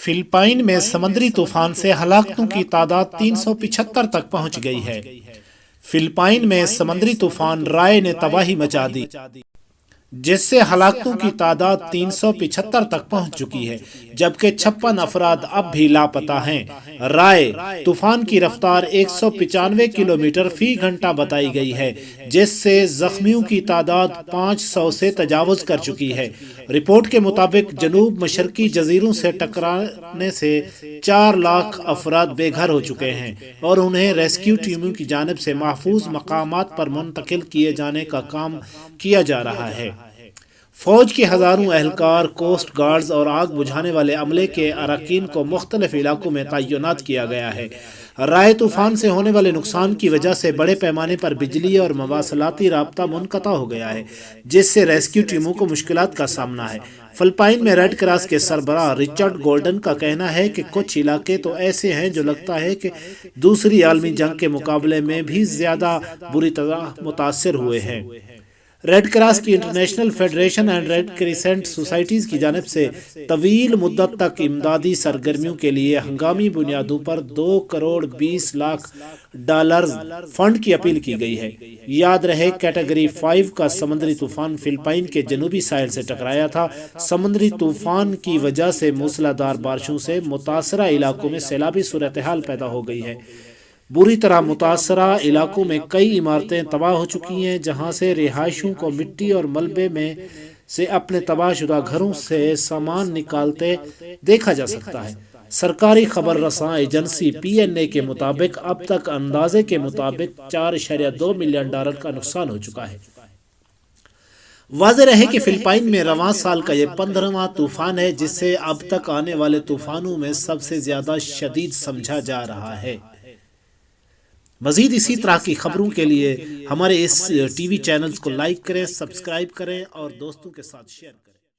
Philippines میں سمندری طوفان سے ہلاکتوں کی تعداد 375 تک پہنچ گئی ہے۔ فلپائن میں سمندری طوفان رائے نے تباہی مچا دی، جس سے ہلاکتوں کی تعداد 375 تک پہنچ چکی ہے، جبکہ 56 افراد اب بھی لاپتہ ہیں۔ رائے طوفان کی رفتار 195 کلومیٹر فی گھنٹہ بتائی گئی ہے، جس سے زخمیوں کی تعداد 500 سے تجاوز کر چکی ہے۔ رپورٹ کے مطابق جنوب مشرقی جزیروں سے ٹکرانے سے 4 لاکھ افراد بے گھر ہو چکے ہیں اور انہیں ریسکیو ٹیموں کی جانب سے محفوظ مقامات پر منتقل کیے جانے کا کام کیا جا رہا ہے۔ فوج کے ہزاروں اہلکار، کوسٹ گارڈز اور آگ بجھانے والے عملے کے اراکین کو مختلف علاقوں میں تعینات کیا گیا ہے۔ رائے طوفان سے ہونے والے نقصان کی وجہ سے بڑے پیمانے پر بجلی اور مواصلاتی رابطہ منقطع ہو گیا ہے، جس سے ریسکیو ٹیموں کو مشکلات کا سامنا ہے۔ فلپائن میں ریڈ کراس کے سربراہ رچرڈ گولڈن کا کہنا ہے کہ کچھ علاقے تو ایسے ہیں جو لگتا ہے کہ دوسری عالمی جنگ کے مقابلے میں بھی زیادہ بری طرح متاثر ہوئے ہیں۔ ریڈ کراس کی international federation and red crescent societies کی جانب سے طویل مدت تک امدادی سرگرمیوں کے لیے ہنگامی بنیادوں پر $2.20 کروڑ فنڈ کی اپیل کی گئی ہے۔ یاد رہے کیٹیگری 5 کا سمندری طوفان فلپائن کے جنوبی ساحل سے ٹکرایا تھا۔ سمندری طوفان کی وجہ سے موسلادھار بارشوں سے متاثرہ علاقوں میں سیلابی صورتحال پیدا ہو گئی ہے۔ بری طرح متاثرہ علاقوں میں کئی عمارتیں تباہ ہو چکی ہیں، جہاں سے رہائشیوں کو مٹی اور ملبے میں سے اپنے تباہ شدہ گھروں سے سامان نکالتے دیکھا جا سکتا ہے۔ سرکاری خبر رساں ایجنسی PNA کے مطابق اب تک اندازے کے مطابق $4.2 ملین کا نقصان ہو چکا ہے۔ واضح رہے کہ فلپائن میں رواں سال کا یہ 15واں طوفان ہے، جسے اب تک آنے والے طوفانوں میں سب سے زیادہ شدید سمجھا جا رہا ہے۔ مزید اسی طرح کی خبروں کے لیے ہمارے اس TV چینلز کو لائک کریں، سبسکرائب کریں اور دوستوں کے ساتھ شیئر کریں۔